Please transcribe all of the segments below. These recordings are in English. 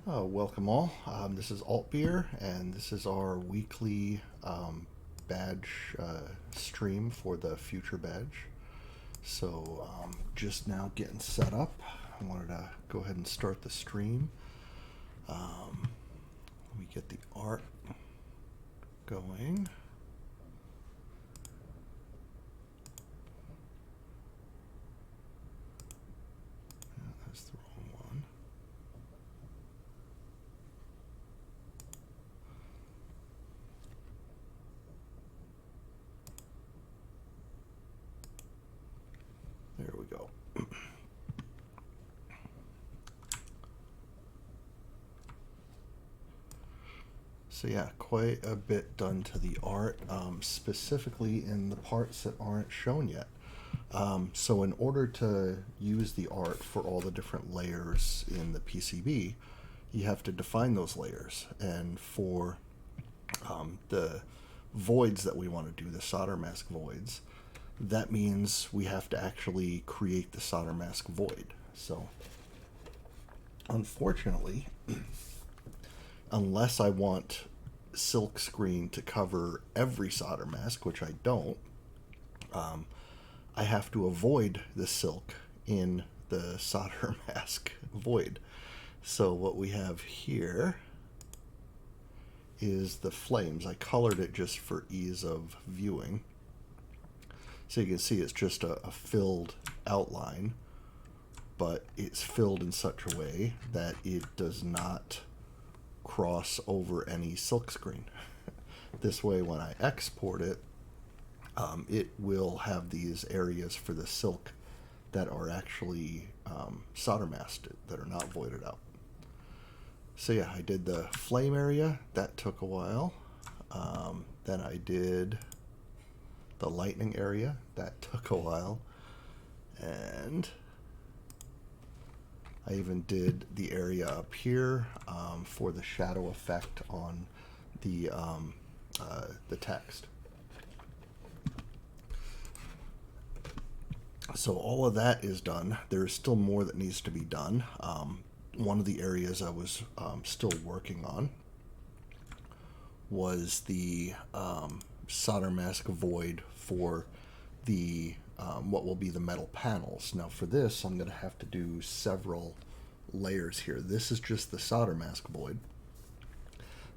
Welcome all. This is Altbeer, and this is our weekly badge stream for the future badge. So, just now getting set up. I wanted to go ahead and start the stream. Let me get the art going. That's the wrong one. There we go. So yeah, quite a bit done to the art, specifically in the parts that aren't shown yet. So in order to use the art for all the different layers in the PCB, you have to define those layers. And for the voids that we want to do, the solder mask voids, that means we have to actually create the solder mask void. So unfortunately, unless I want silkscreen to cover every solder mask, which I don't, I have to avoid the silk in the solder mask void. So what we have here is the flames. I colored it just for ease of viewing. So you can see it's just a filled outline, but it's filled in such a way that it does not cross over any silkscreen. This way, when I export it, it will have these areas for the silk that are actually solder masked, that are not voided out. So yeah, I did the flame area. That took a while. Then I did the lightning area. That took a while. And I even did the area up here for the shadow effect on the text. So all of that is done. There's still more that needs to be done. One of the areas I was still working on was the solder mask void for the what will be the metal panels. Now for this, I'm going to have to do several layers here. This is just the solder mask void.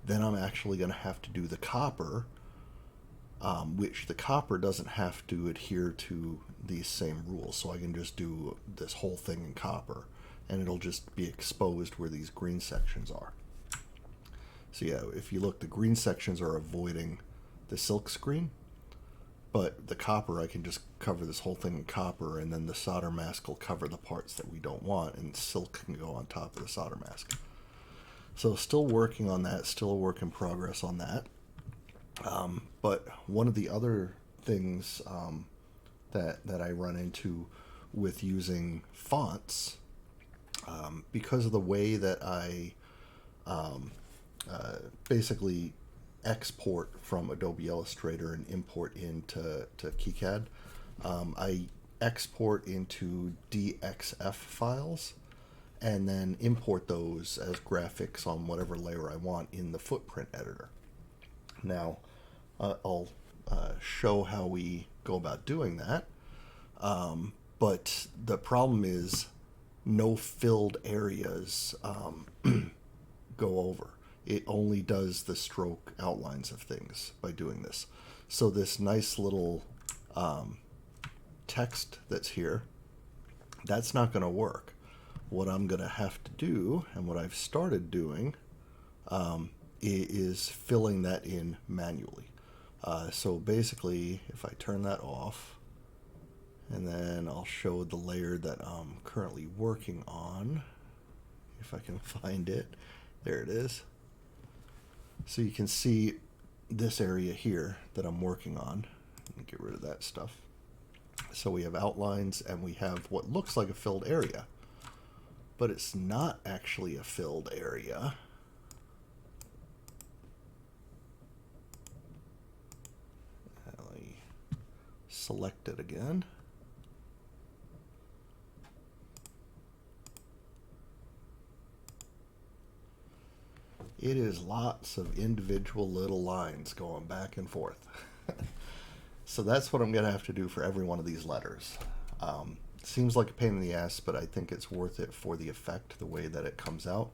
Then I'm actually going to have to do the copper, which the copper doesn't have to adhere to these same rules. So I can just do this whole thing in copper, and it'll just be exposed where these green sections are. So yeah, if you look, the green sections are avoiding the silk screen, but the copper, I can just cover this whole thing in copper, and then the solder mask will cover the parts that we don't want, and silk can go on top of the solder mask. So still working on that, still a work in progress on that. But one of the other things that I run into with using fonts, because of the way that I basically export from Adobe Illustrator and import into KiCad, I export into DXF files and then import those as graphics on whatever layer I want in the footprint editor. Now, I'll show how we go about doing that. But the problem is no filled areas go over. It only does the stroke outlines of things by doing this. So this nice little text that's here, that's not going to work. What I'm going to have to do, and what I've started doing, is filling that in manually. So basically, if I turn that off, and then I'll show the layer that I'm currently working on, if I can find it. There it is. So you can see this area here that I'm working on. Let me get rid of that stuff. So we have outlines, and we have what looks like a filled area, but it's not actually a filled area. Let me select it again. It is lots of individual little lines going back and forth. So that's what I'm going to have to do for every one of these letters. Seems like a pain in the ass, but I think it's worth it for the effect, the way that it comes out,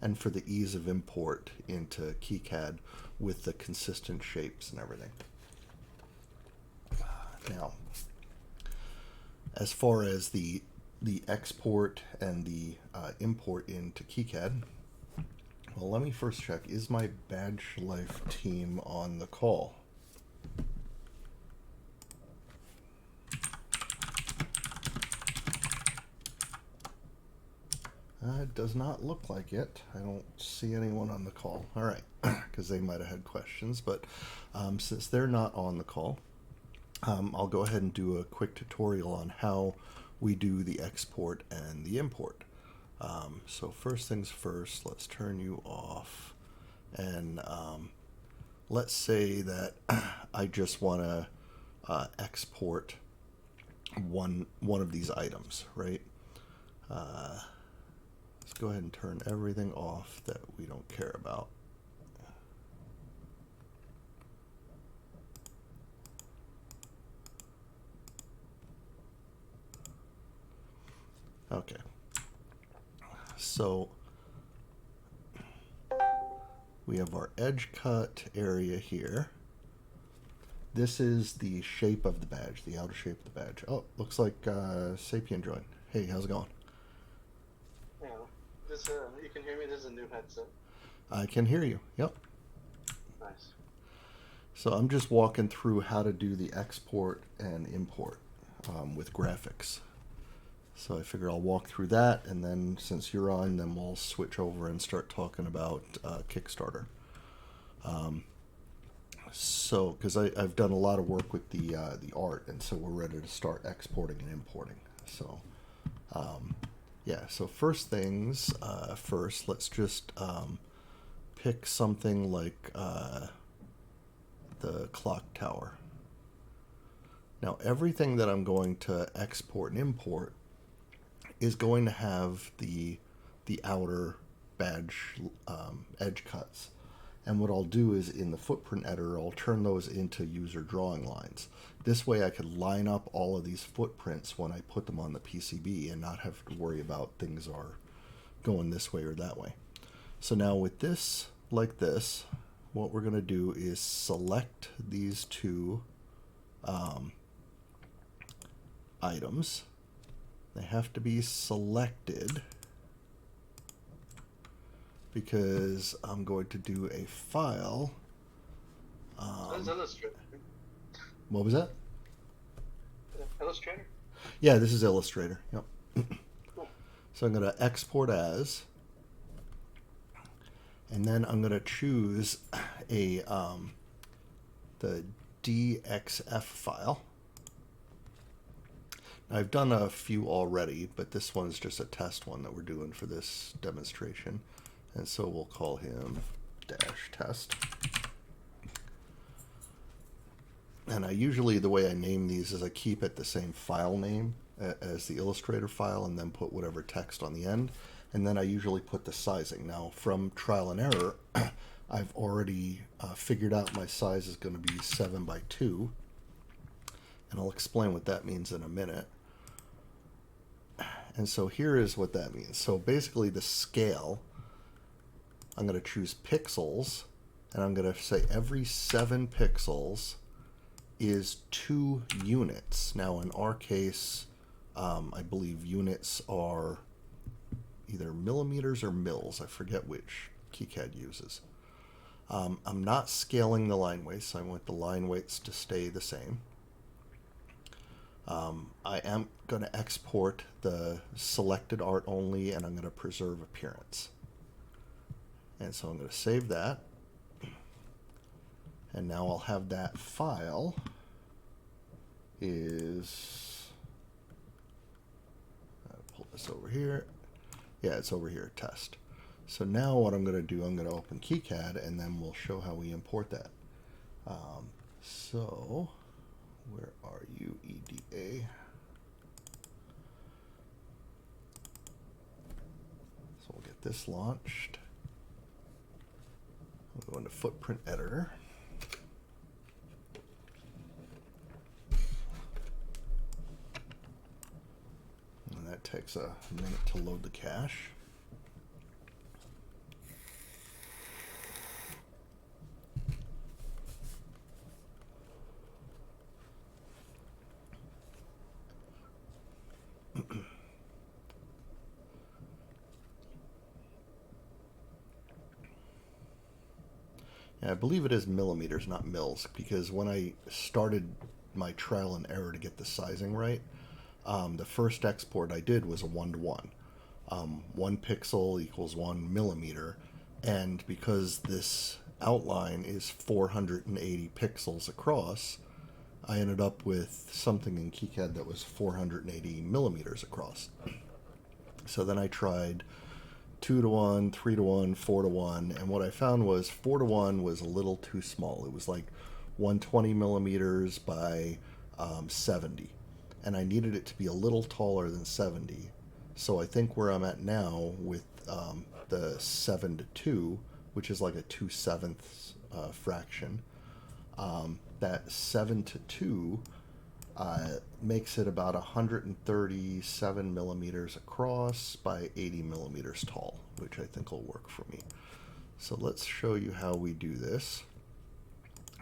and for the ease of import into KiCad with the consistent shapes and everything. Now, as far as the export and the import into KiCad, well, let me first check, is my Badge Life team on the call? It does not look like it. I don't see anyone on the call. All right, because they might have had questions, but since they're not on the call, I'll go ahead and do a quick tutorial on how we do the export and the import. So first things first, let's turn you off, and let's say that I just want to export one of these items, right? Let's go ahead and turn everything off that we don't care about. Okay. So we have our edge cut area here. This is the shape of the badge, the outer shape of the badge. Oh, looks like Sapien joined. Hey, how's it going? Yeah, this you can hear me. This is a new headset. I can hear you. Yep. Nice. So I'm just walking through how to do the export and import with graphics. So I figure I'll walk through that, and then since you're on, then we'll switch over and start talking about Kickstarter. So, because I've done a lot of work with the art, and so we're ready to start exporting and importing. So, yeah. So first things first, let's just pick something like the clock tower. Now, everything that I'm going to export and import is going to have the outer badge edge cuts. And what I'll do is in the footprint editor, I'll turn those into user drawing lines. This way I could line up all of these footprints when I put them on the PCB and not have to worry about things are going this way or that way. So now with this, like this, what we're going to do is select these two items. They have to be selected because I'm going to do a file. That's Illustrator. What was that? Illustrator? Yeah, this is Illustrator. Yep. Cool. So I'm going to export as, and then I'm going to choose a the DXF file. I've done a few already, but this one's just a test one that we're doing for this demonstration. And so we'll call him dash test. And I usually, the way I name these is I keep it the same file name as the Illustrator file and then put whatever text on the end. And then I usually put the sizing. Now, from trial and error, I've already figured out my size is going to be 7x2. And I'll explain what that means in a minute. And so here is what that means. So basically the scale, I'm going to choose pixels, and I'm going to say every 7 pixels is 2 units. Now in our case, I believe units are either millimeters or mils. I forget which KiCad uses. I'm not scaling the line weights, so I want the line weights to stay the same. I am going to export the selected art only, and I'm going to preserve appearance. And so I'm going to save that. And now I'll have that file is, I'll pull this over here. Yeah, it's over here, test. So now what I'm going to do, I'm going to open KiCad, and then we'll show how we import that. So where are you, EDA? So we'll get this launched. We'll go into footprint editor. And that takes a minute to load the cache. I believe it is millimeters, not mils, because when I started my trial and error to get the sizing right, the first export I did was a 1-to-1. 1 pixel equals 1 millimeter, and because this outline is 480 pixels across, I ended up with something in KiCad that was 480 millimeters across. So then I tried 2-to-1, 3-to-1, 4-to-1, and what I found was 4-to-1 was a little too small. It was like 120 millimeters by 70, and I needed it to be a little taller than 70. So I think where I'm at now with the 7-to-2, which is like a 2/7 fraction, that 7-to-2 makes it about 137 millimeters across by 80 millimeters tall, which I think will work for me. So let's show you how we do this.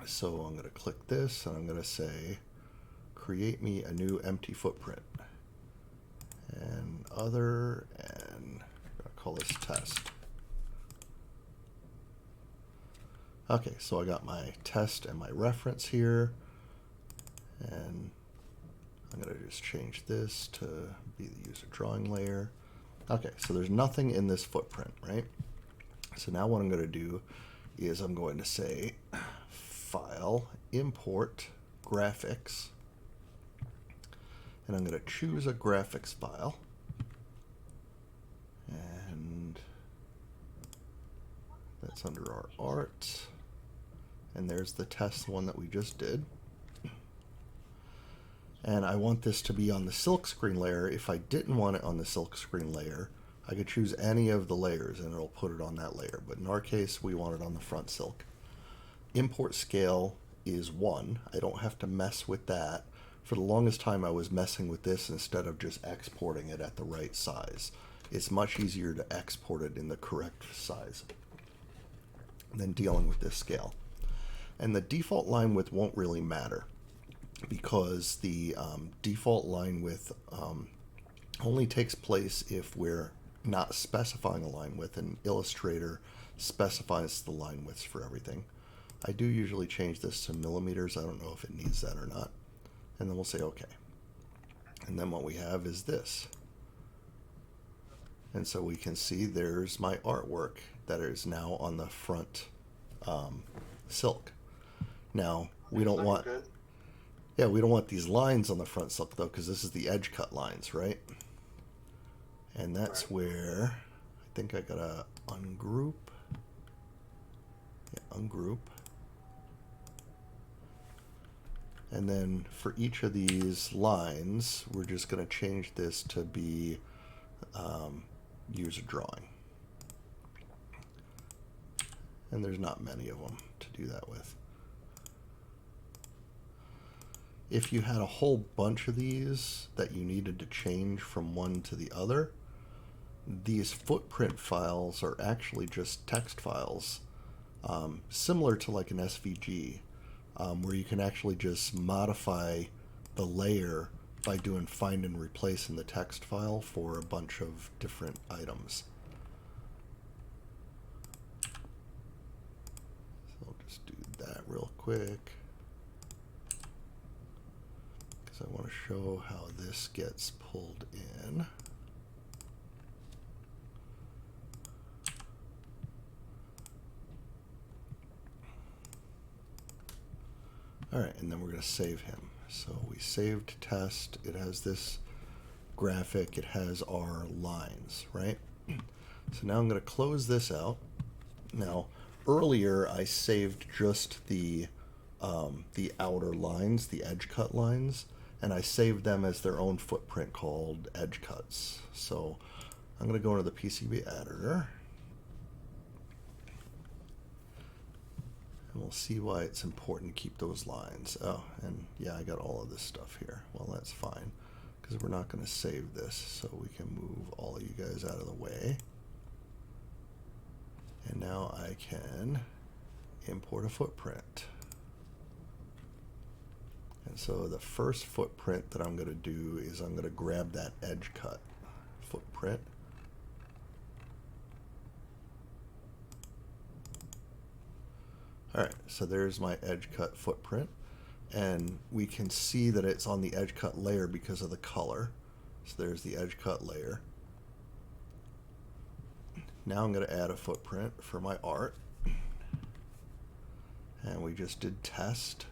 So I'm going to click this and I'm going to say, create me a new empty footprint. And other, and I'll call this test. Okay, so I got my test and my reference here. And I'm going to just change this to be the user drawing layer. Okay, so there's nothing in this footprint, right? So now what I'm going to do is I'm going to say File, Import, Graphics, and I'm going to choose a graphics file. And that's under our art. And there's the test one that we just did. And I want this to be on the silkscreen layer. If I didn't want it on the silkscreen layer, I could choose any of the layers and it'll put it on that layer. But in our case, we want it on the front silk. Import scale is 1. I don't have to mess with that. For the longest time, I was messing with this instead of just exporting it at the right size. It's much easier to export it in the correct size than dealing with this scale. And the default line width won't really matter, because the default line width only takes place if we're not specifying a line width, and Illustrator specifies the line widths for everything. I do usually change this to millimeters. I don't know if it needs that or not. And then we'll say OK. And then what we have is this. And so we can see there's my artwork that is now on the front silk. Now, we don't want... Good. Yeah, we don't want these lines on the front silk, though, because this is the edge cut lines, right? And that's Right. where I think I gotta ungroup. Yeah, ungroup. And then for each of these lines, we're just going to change this to be user drawing. And there's not many of them to do that with. If you had a whole bunch of these that you needed to change from one to the other, these footprint files are actually just text files, similar to like an SVG, where you can actually just modify the layer by doing find and replace in the text file for a bunch of different items. So I'll just do that real quick, because I want to show how this gets pulled in. All right, and then we're going to save him. So we saved test. It has this graphic. It has our lines, right? So now I'm going to close this out. Now, earlier I saved just the outer lines, the edge cut lines, and I saved them as their own footprint called edge cuts. So I'm going to go into the PCB editor. we'll see why it's important to keep those lines. Oh, and yeah, I got all of this stuff here. Well, that's fine, because we're not going to save this, so we can move all of you guys out of the way. And now I can import a footprint. And so the first footprint that I'm going to do is I'm going to grab that edge cut footprint. All right, so there's my edge cut footprint, and we can see that it's on the edge cut layer because of the color. So there's the edge cut layer. Now I'm going to add a footprint for my art, and we just did test.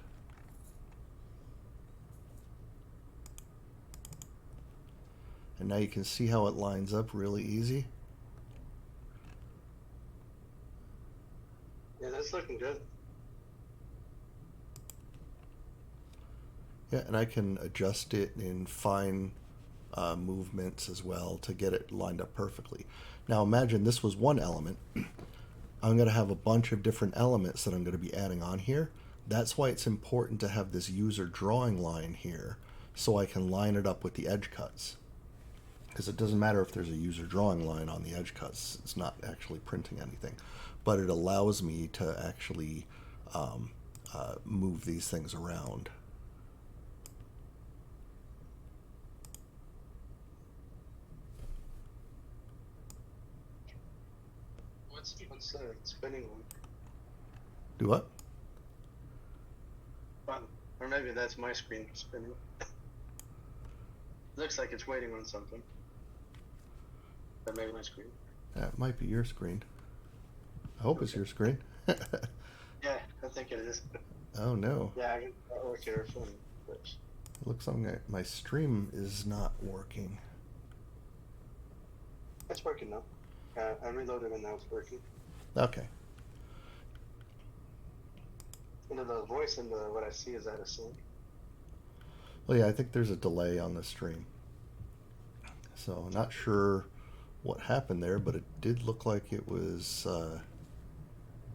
And now you can see how it lines up really easy. Yeah, that's looking good. Yeah, and I can adjust it in fine movements as well to get it lined up perfectly. Now imagine this was one element. I'm going to have a bunch of different elements that I'm going to be adding on here. That's why it's important to have this user drawing line here so I can line it up with the edge cuts. Because it doesn't matter if there's a user drawing line on the edge cuts. It's not actually printing anything. But it allows me to actually move these things around. What's the spinning one? Do what? Fun. Or maybe that's my screen spinning. Looks like it's waiting on something. That may be my screen. That might be your screen. I hope it's your screen. Yeah, I think it is. Oh no. Yeah, I can work here from this. Looks like my stream is not working. It's working now. I reloaded and now it's working. Okay. You know, the voice and what I see is out of sync. Well, yeah, I think there's a delay on the stream. So not sure what happened there, but it did look like it was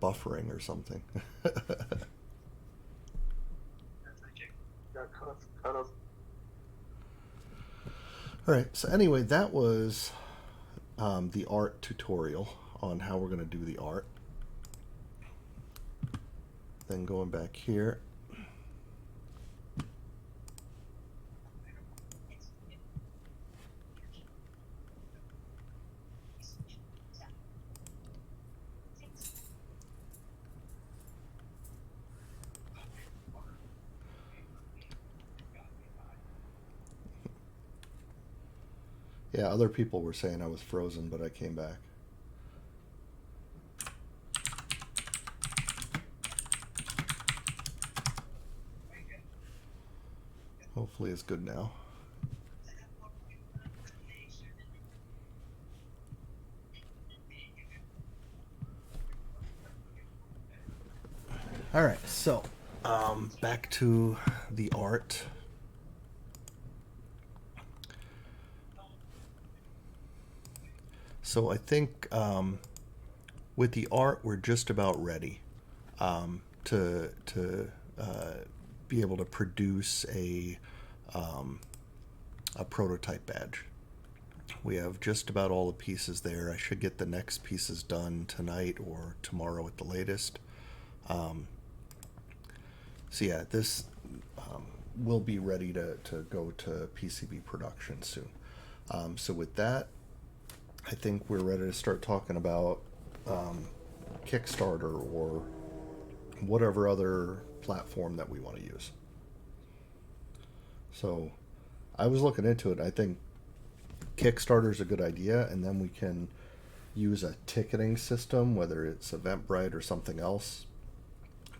buffering or something. Got cut off. All right, so anyway, that was the art tutorial on how we're going to do the art. Then going back here. Yeah, other people were saying I was frozen, but I came back. Hopefully it's good now. All right, so back to the art. So I think with the art, we're just about ready to be able to produce a prototype badge. We have just about all the pieces there. I should get the next pieces done tonight or tomorrow at the latest. So yeah, this will be ready to go to PCB production soon. So with that, I think we're ready to start talking about Kickstarter or whatever other platform that we want to use. So I was looking into it. I think Kickstarter is a good idea, and then we can use a ticketing system, whether it's Eventbrite or something else,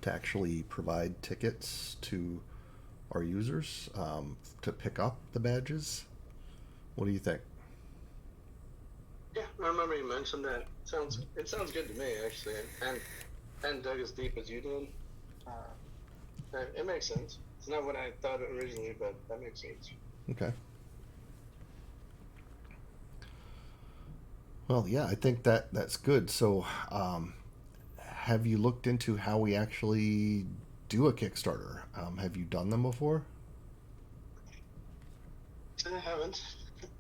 to actually provide tickets to our users to pick up the badges. What do you think? Yeah, I remember you mentioned that. It sounds good to me actually, and dug as deep as you did. It makes sense. It's not what I thought originally, but that makes sense. Okay. Well, yeah, I think that's good. So, have you looked into how we actually do a Kickstarter? Have you done them before? I haven't.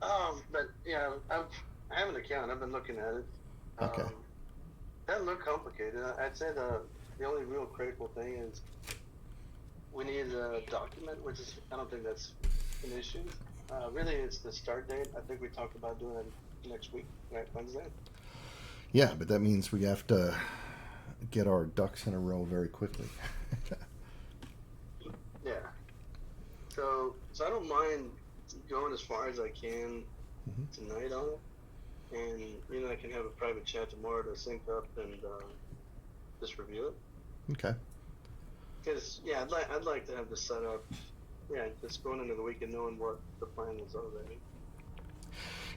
But yeah, I have an account. I've been looking at it. Okay. Doesn't look complicated. I'd say the only real critical thing is we need a document, which is I don't think that's an issue. Really, it's the start date. I think we talked about doing it next week, right? Wednesday. Yeah, but that means we have to get our ducks in a row very quickly. Yeah. So I don't mind going as far as I can tonight on it, and I can have a private chat tomorrow to sync up and just review it. Okay. Because I'd like to have this set up. Yeah, just going into the weekend knowing what the plan is already.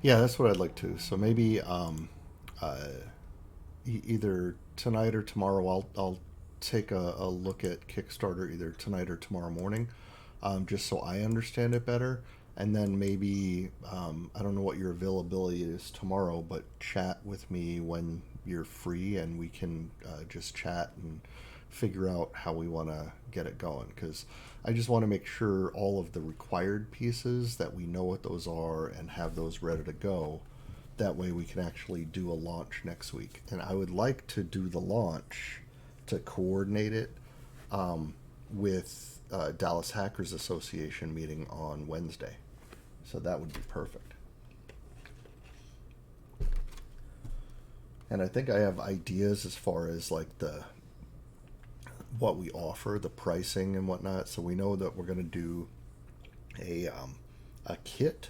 Yeah, that's what I'd like to. So maybe either tonight or tomorrow, I'll take a look at Kickstarter either tonight or tomorrow morning, just so I understand it better. And then maybe I don't know what your availability is tomorrow, but chat with me when you're free, and we can just chat and figure out how we want to get it going. Because I just want to make sure all of the required pieces that we know what those are and have those ready to go. That way we can actually do a launch next week. And I would like to do the launch to coordinate it with Dallas Hackers Association meeting on Wednesday. So that would be perfect. And I think I have ideas as far as like what we offer, the pricing and whatnot. So we know that we're going to do a kit,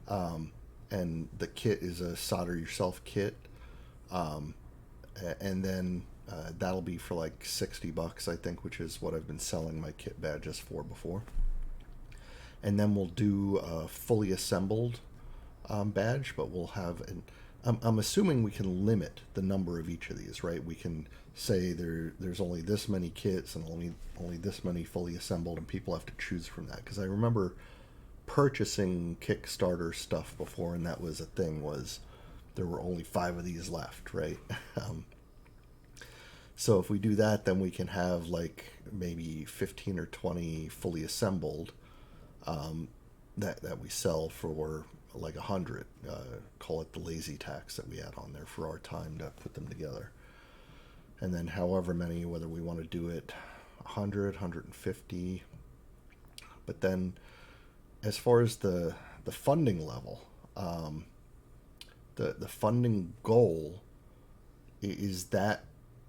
and the kit is a solder yourself kit, and then that'll be for like $60, I think, which is what I've been selling my kit badges for before. And then we'll do a fully assembled badge, but we'll have I'm assuming we can limit the number of each of these, right? We can say there's only this many kits and only this many fully assembled, and people have to choose from that. Because I remember purchasing Kickstarter stuff before, and that was a thing, was there were only 5 of these left, right? So if we do that, then we can have like maybe 15 or 20 fully assembled that we sell for like 100. Call it the lazy tax that we add on there for our time to put them together. And then however many, whether we want to do it 100, 150. But then as far as the funding level, the funding goal, is that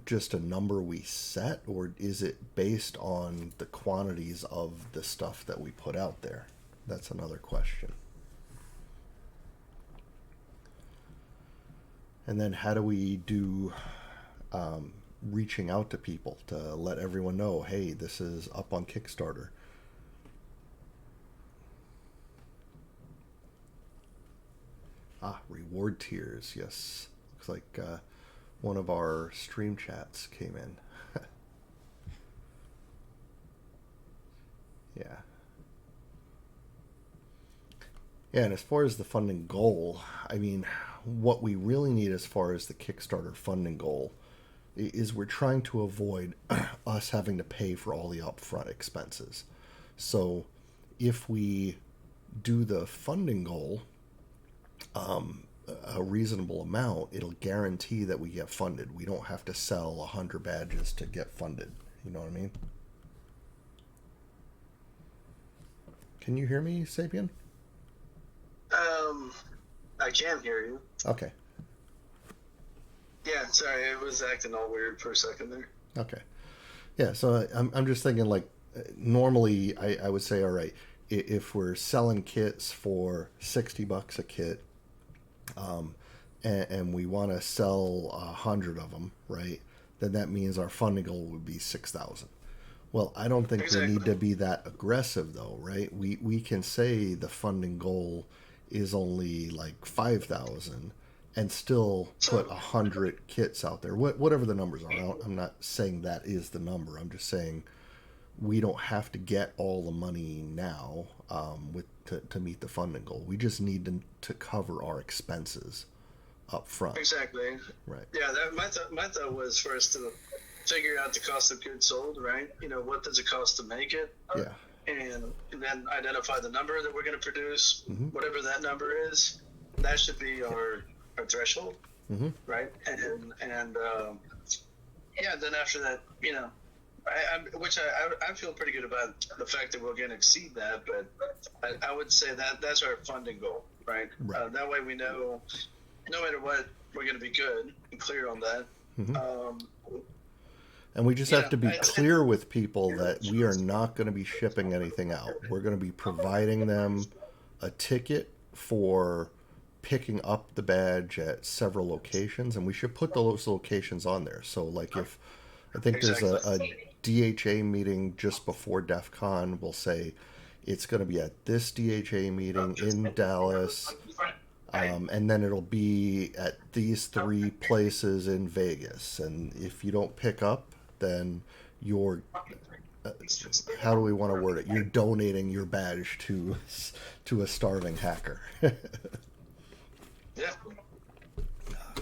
just a number we set, or is it based on the quantities of the stuff that we put out there? That's another question. And then how do we do reaching out to people to let everyone know, hey, this is up on Kickstarter? Reward tiers. Yes. Looks like one of our stream chats came in. Yeah. Yeah, and as far as the funding goal, I mean, what we really need as far as the Kickstarter funding goal is we're trying to avoid us having to pay for all the upfront expenses. So if we do the funding goal, a reasonable amount, it'll guarantee that we get funded. We don't have to sell 100 badges to get funded. You know what I mean? Can you hear me, Sapien? I can hear you. Okay. Yeah, sorry, it was acting all weird for a second there. Okay. Yeah, so I'm just thinking, like, normally I would say, all right, if we're selling kits for $60 a kit, and we want to sell 100 of them, right? Then that means our funding goal would be 6,000. Well, I don't think we need to be that aggressive, though, right? We can say the funding goal is only like 5,000 and still put 100 kits out there. Whatever the numbers are, I'm not saying that is the number. I'm just saying we don't have to get all the money now to meet the funding goal. We just need to cover our expenses up front. Exactly. Right. Yeah, that my thought was for us to figure out the cost of goods sold, right? You know, what does it cost to make it? Yeah. And then identify the number that we're going to produce, Mm-hmm. whatever that number is. That should be our threshold, Mm-hmm. right? And yeah, then after that, you know, I feel pretty good about the fact that we're going to exceed that, but I would say that that's our funding goal, right? Right. That way we know, no matter what, we're going to be good and clear on that. Mm-hmm. And we just have to be clear with people that we are not going to be shipping anything out. We're going to be providing them a ticket for picking up the badge at several locations, and we should put those locations on there. So, like, if I think there's a DHA meeting just before DEF CON, we'll say it's going to be at this DHA meeting in Dallas, and then it'll be at these 3 places in Vegas. And if you don't pick up, then you're how do we want to word it? You're donating your badge to a starving hacker. Yeah.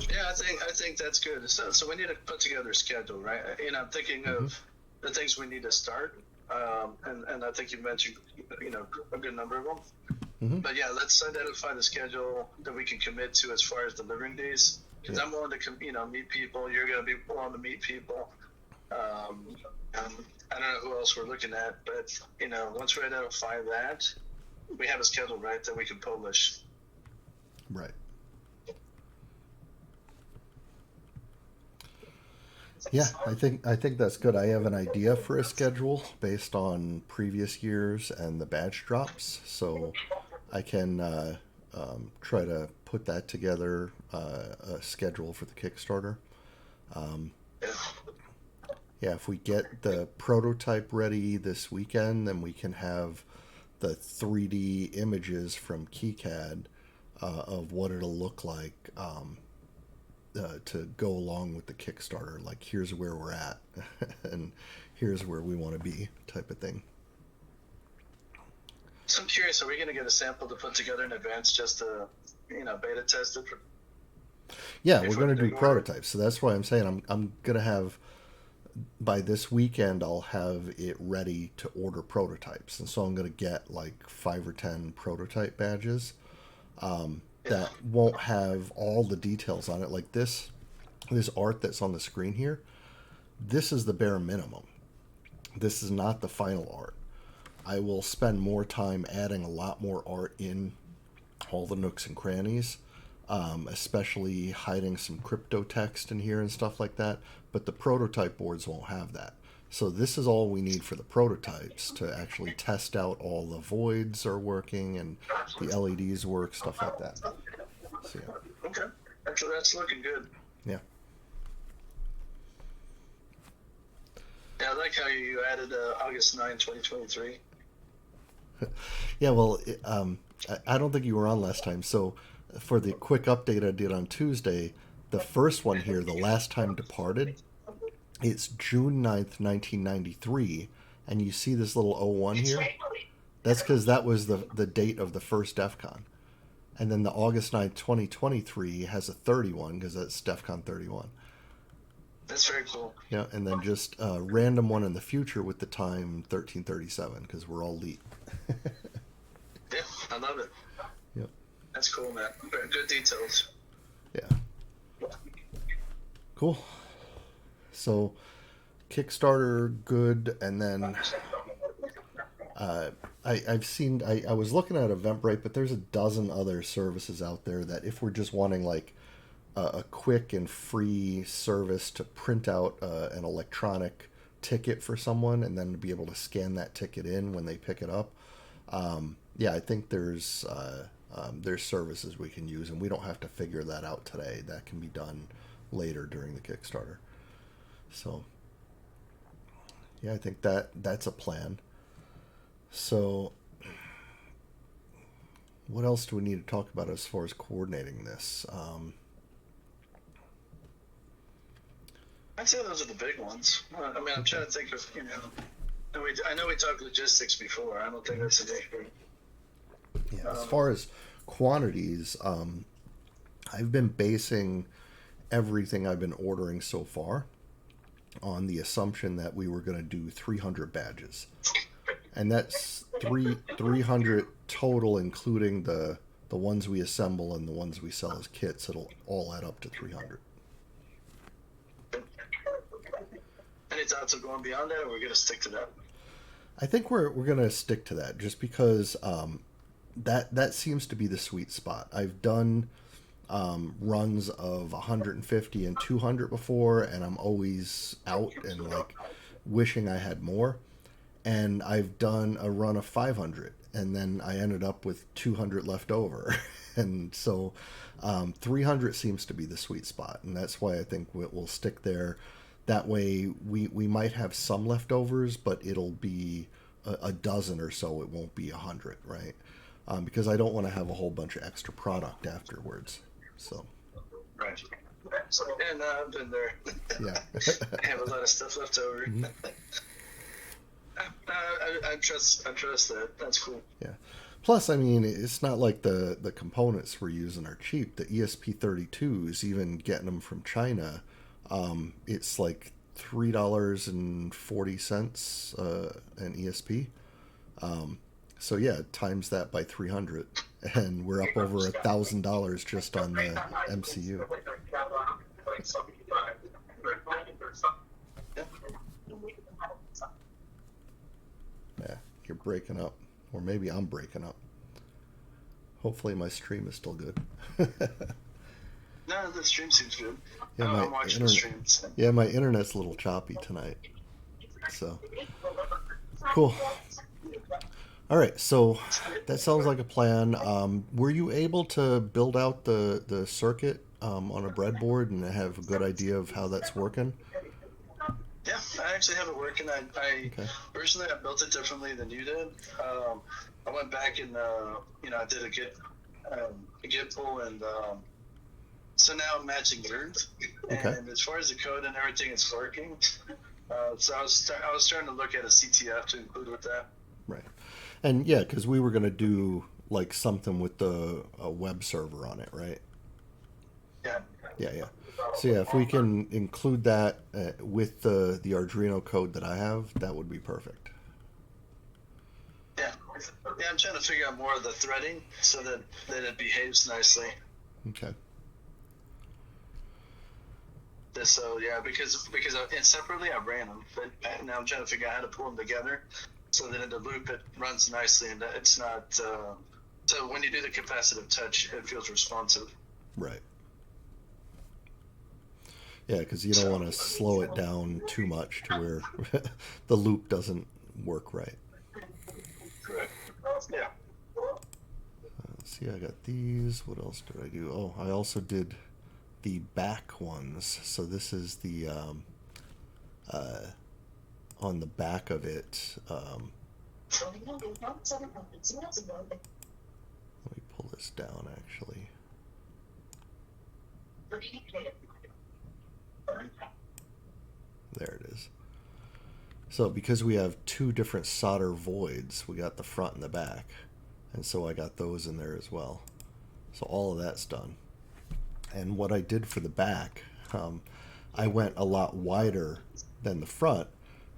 Yeah, I think that's good. So we need to put together a schedule, right? You know, I'm thinking of the things we need to start, and I think you mentioned, you know, a good number of them. Mm-hmm. But yeah, let's identify the schedule that we can commit to as far as delivering days. Because I'm willing to, you know, meet people. You're going to be willing to meet people. I don't know who else we're looking at, but you know, once we identify that, we have a schedule, right, that we can publish. Right. Yeah, I think that's good. I have an idea for a schedule based on previous years and the badge drops, so I can try to put that together, a schedule for the Kickstarter. Yeah, if we get the prototype ready this weekend, then we can have the 3D images from KiCad of what it'll look like to go along with the Kickstarter. Like, here's where we're at, and here's where we want to be, type of thing. So I'm curious, are we going to get a sample to put together in advance just to, you know, beta test it? Yeah, we're going to do prototypes. So that's why I'm saying I'm going to have, by this weekend, I'll have it ready to order prototypes. And so I'm going to get like 5 or 10 prototype badges that won't have all the details on it. Like this art that's on the screen here, this is the bare minimum. This is not the final art. I will spend more time adding a lot more art in all the nooks and crannies, especially hiding some crypto text in here and stuff like that. But the prototype boards won't have that. So this is all we need for the prototypes to actually test out all the voids are working and the LEDs work, stuff like that. So, yeah. Okay. Actually, that's looking good. Yeah. Yeah, I like how you added August 9, 2023. Yeah, well, I don't think you were on last time. So for the quick update I did on Tuesday, the first one here, The Last Time Departed, it's June 9th, 1993. And you see this little 01 here? That's because that was the date of the first DEF CON. And then the August 9th, 2023 has a 31 because that's DEF CON 31. That's very cool. Yeah, and then just a random one in the future with the time 1337 because we're all elite. Yeah, I love it. Yep. That's cool, man. Good details. Yeah. Cool. So, Kickstarter, good, and then I've seen, I was looking at Eventbrite, but there's a dozen other services out there that if we're just wanting like a quick and free service to print out an electronic ticket for someone and then to be able to scan that ticket in when they pick it up. Yeah, I think there's services we can use, and we don't have to figure that out today. That can be done later during the Kickstarter. So, yeah, I think that's a plan. So, what else do we need to talk about as far as coordinating this? I'd say those are the big ones. I mean, I'm trying to think of, you know, I know we talked logistics before. I don't think that's an issue. Yeah, as far as quantities, I've been basing everything I've been ordering so far on the assumption that we were going to do 300 badges, and that's 300 total, including the ones we assemble and the ones we sell as kits. It'll all add up to 300. Any thoughts of going beyond that, or we're gonna stick to that? I think we're gonna stick to that just because that seems to be the sweet spot. I've done runs of 150 and 200 before, and I'm always out and like wishing I had more. And I've done a run of 500, and then I ended up with 200 left over. And so 300 seems to be the sweet spot, and that's why I think we'll stick there. That way, we might have some leftovers, but it'll be a dozen or so. It won't be 100, right? Because I don't want to have a whole bunch of extra product afterwards. So. Right. And I've been there. Yeah. I have a lot of stuff left over. Mm-hmm. I trust that. That's cool. Yeah. Plus, I mean, it's not like the components we're using are cheap. The ESP32s, even getting them from China, it's like $3.40 an ESP. So yeah, times that by 300, and we're up over $1,000 just on the MCU. Yeah, you're breaking up, or maybe I'm breaking up. Hopefully, my stream is still good. No, the stream seems good. Yeah, I'm watching the streams. Yeah, my internet's a little choppy tonight. So, cool. All right, so that sounds like a plan. Were you able to build out the circuit on a breadboard and have a good idea of how that's working? Yeah, I actually have it working. I Okay. Originally I built it differently than you did. I went back and I did a git pull, and so now I'm matching yours. Okay. And as far as the code and everything, it's working. So I was trying to look at a CTF to include with that. Right. And yeah, because we were going to do like something with the web server on it, right? Yeah. Yeah. So yeah, if we can include that with the Arduino code that I have, that would be perfect. Yeah. Yeah, I'm trying to figure out more of the threading so that it behaves nicely. Okay. So yeah, because separately I ran them, but now I'm trying to figure out how to pull them together so that in the loop it runs nicely and it's not. So when you do the capacitive touch, it feels responsive. Right. Yeah, because you don't want to slow it down too much to where the loop doesn't work right. Correct. Yeah. Let's see, I got these. What else did I do? Oh, I also did the back ones. So this is the on the back of it. Let me pull this down actually. There it is. So because we have two different solder voids, we got the front and the back. And so I got those in there as well. So all of that's done. And what I did for the back, I went a lot wider than the front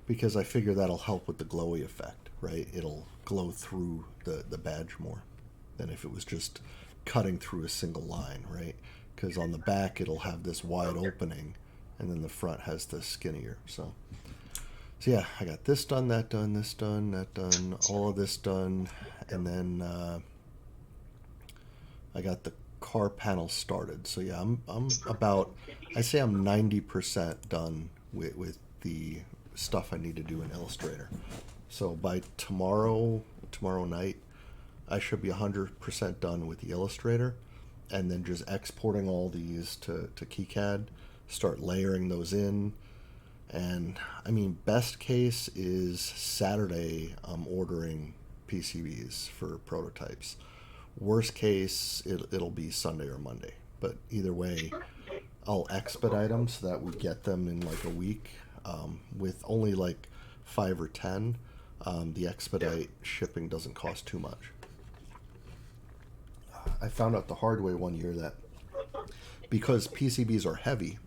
because I figure that'll help with the glowy effect, right? It'll glow through the badge more than if it was just cutting through a single line, right? Because on the back it'll have this wide opening, and then the front has the skinnier. So yeah, I got this done, that done, this done, that done, all of this done, and then I got the car panel started. So yeah, I'm about, I say I'm 90% done with the stuff I need to do in Illustrator. So by tomorrow night, I should be 100% done with the Illustrator, and then just exporting all these to KiCad, start layering those in. And I mean, best case is Saturday I'm ordering PCBs for prototypes. Worst case, it'll be Sunday or Monday. But either way, I'll expedite them so that we get them in like a week. With only like 5 or 10, the expedite shipping doesn't cost too much. I found out the hard way one year that because PCBs are heavy,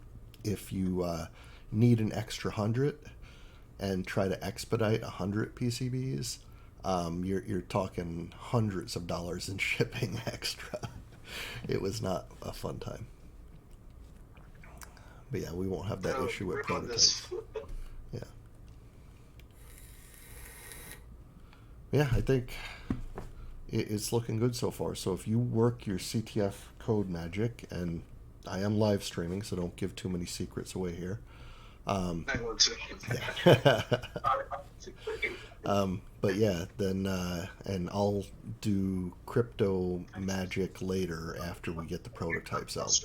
if you need an extra 100 and try to expedite 100 PCBs, you're talking hundreds of dollars in shipping extra. It was not a fun time. But yeah, we won't have that issue with prototypes. Yeah. Yeah, I think it's looking good so far. So if you work your CTF code magic, and I am live streaming, so don't give too many secrets away here. I want to. Yeah. But yeah, then and I'll do crypto magic later after we get the prototypes out.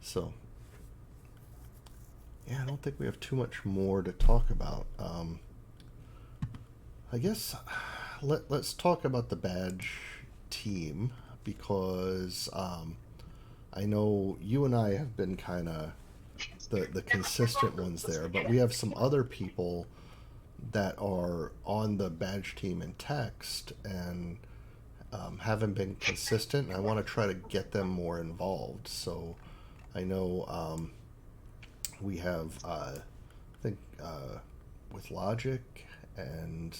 So yeah, I don't think we have too much more to talk about. I guess let's talk about the badge team, because I know you and I have been kind of the consistent ones there, but we have some other people that are on the badge team in text and haven't been consistent, and I want to try to get them more involved. So I know we have I think with Logic, and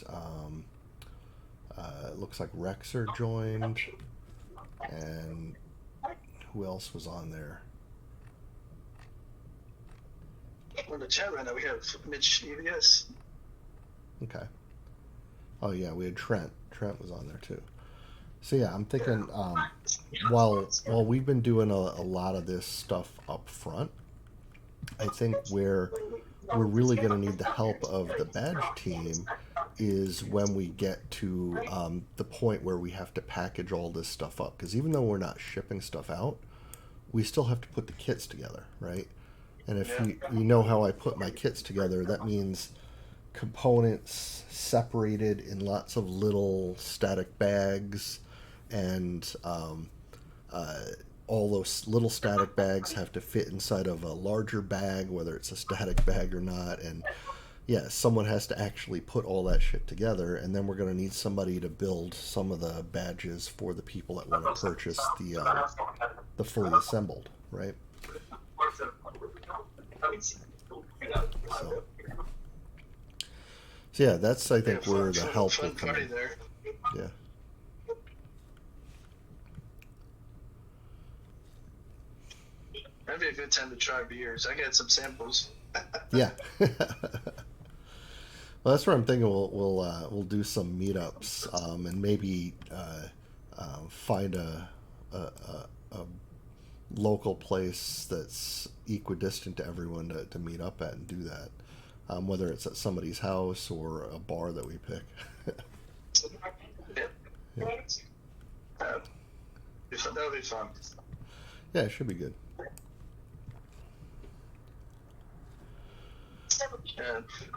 it looks like Rexer joined, and who else was on there? On the chat right now, we have Mitch EVS. Okay. Oh yeah, we had Trent. Trent was on there too. So yeah, I'm thinking while we've been doing a lot of this stuff up front, I think where we're really going to need the help of the badge team is when we get to the point where we have to package all this stuff up. Because even though we're not shipping stuff out, we still have to put the kits together, right? And if you know how I put my kits together, that means components separated in lots of little static bags, and all those little static bags have to fit inside of a larger bag, whether it's a static bag or not. And yeah, someone has to actually put all that shit together, and then we're going to need somebody to build some of the badges for the people that want to purchase the fully assembled, right? So yeah, that's, I think, where the help will come in. Yeah. That'd be a good time to try beers. I got some samples. Yeah. Well, that's where I'm thinking we'll do some meetups, and maybe find a local place that's equidistant to everyone to meet up at and do that. Whether it's at somebody's house or a bar that we pick. Yeah. That'll be fun. Yeah, it should be good.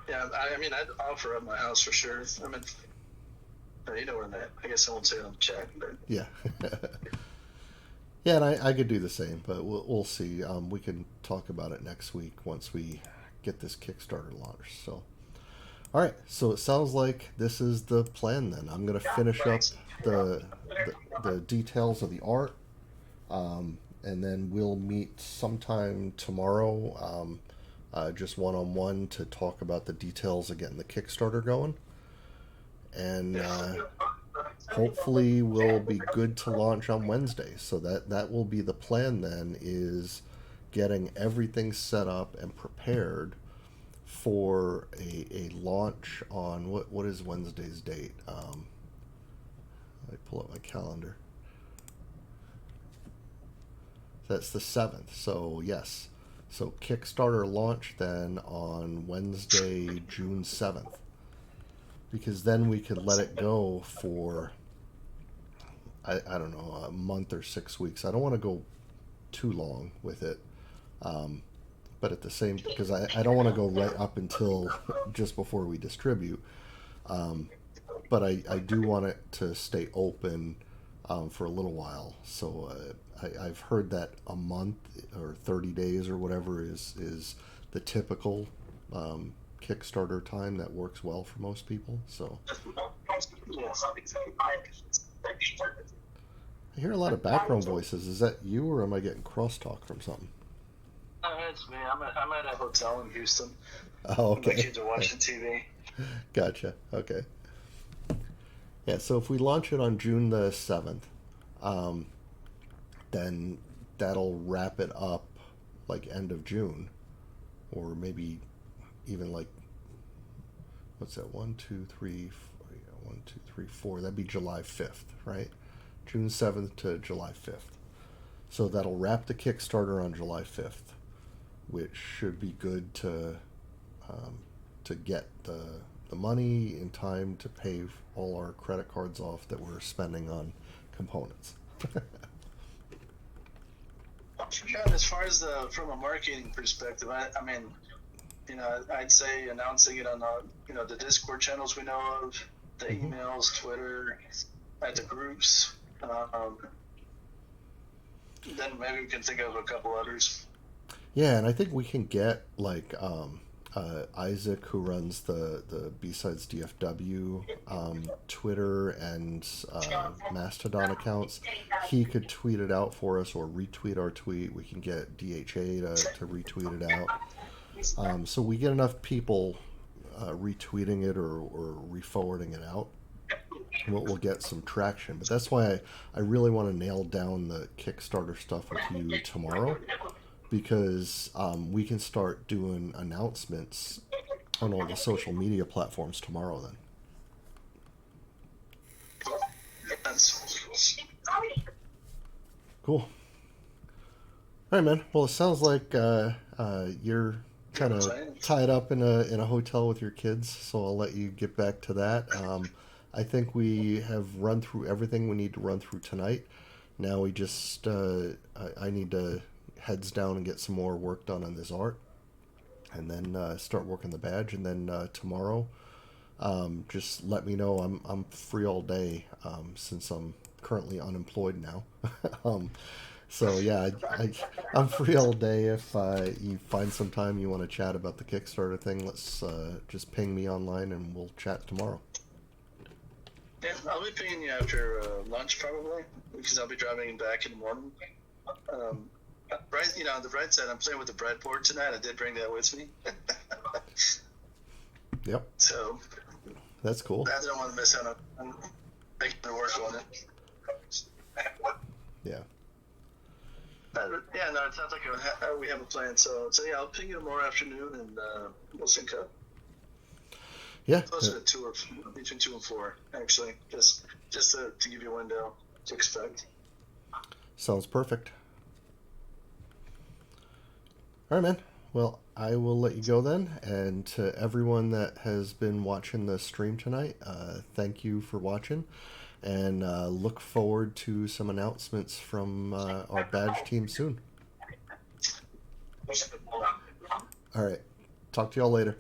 Yeah, I mean, I'd offer up my house for sure. I mean, you know where I'm at. I guess I won't say it on the chat, but yeah. Yeah, and I could do the same, but we'll see. We can talk about it next week once we get this Kickstarter launched. So, all right. So it sounds like this is the plan then. I'm going to finish up the details of the art, and then we'll meet sometime tomorrow, just one-on-one, to talk about the details of getting the Kickstarter going. And hopefully we'll be good to launch on Wednesday. So that will be the plan then, is getting everything set up and prepared for a launch on what is Wednesday's date? I pull up my calendar. That's the 7th. So yes. So Kickstarter launch then on Wednesday, June 7th. Because then we could let it go for, I don't know, a month or 6 weeks. I don't want to go too long with it. But at the same, because I don't want to go right up until just before we distribute. But I do want it to stay open for a little while. So I've heard that a month or 30 days or whatever is the typical Kickstarter time that works well for most people. So I hear a lot of background voices. Is that you, or am I getting crosstalk from something? It's me. I'm at a hotel in Houston. Oh, My okay. kids are watching TV. Gotcha. Okay. Yeah, so if we launch it on June the 7th, um, then that'll wrap it up like end of June, or maybe even like, what's that? One, two, three, four, yeah, 1, 2, 3, 4. That'd be July 5th, right? June 7th to July 5th. So that'll wrap the Kickstarter on July 5th, which should be good um, to get the money in time to pay all our credit cards off that we're spending on components. Yeah, as far as from a marketing perspective, I mean, I'd say announcing it on the Discord channels we know of, the Mhm. emails, Twitter, at the groups. Then maybe we can think of a couple others. Yeah, and I think we can get like Isaac, who runs the B-Sides DFW Twitter and Mastodon accounts. He could tweet it out for us or retweet our tweet. We can get DHA to retweet it out. So we get enough people retweeting it or re-forwarding it out. We'll get some traction. But that's why I really want to nail down the Kickstarter stuff with you tomorrow, because we can start doing announcements on all the social media platforms tomorrow then. That's Cool. All right, man. Well, it sounds like you're kind of tied up in a hotel with your kids, so I'll let you get back to that. I think we have run through everything we need to run through tonight. Now we just I need to heads down and get some more work done on this art, and then start working the badge. And then tomorrow, just let me know. I'm free all day since I'm currently unemployed now. um, so yeah, I'm free all day. If you find some time you want to chat about the Kickstarter thing, let's just ping me online and we'll chat tomorrow. Yeah, I'll be pinging you after lunch probably, because I'll be driving back in the morning. Right, on the bright side, I'm playing with the breadboard tonight. I did bring that with me. Yep, So that's cool. I don't want to miss out on making it work on it. Yeah. Yeah, no, it sounds like we have a plan. So yeah, I'll ping you tomorrow afternoon, and we'll sync up. Yeah. Closer to 2 or between 2 and 4, actually, just to give you a window to expect. Sounds perfect. All right, man. Well, I will let you go then. And to everyone that has been watching the stream tonight, thank you for watching. And look forward to some announcements from our badge team soon. All right. Talk to y'all later.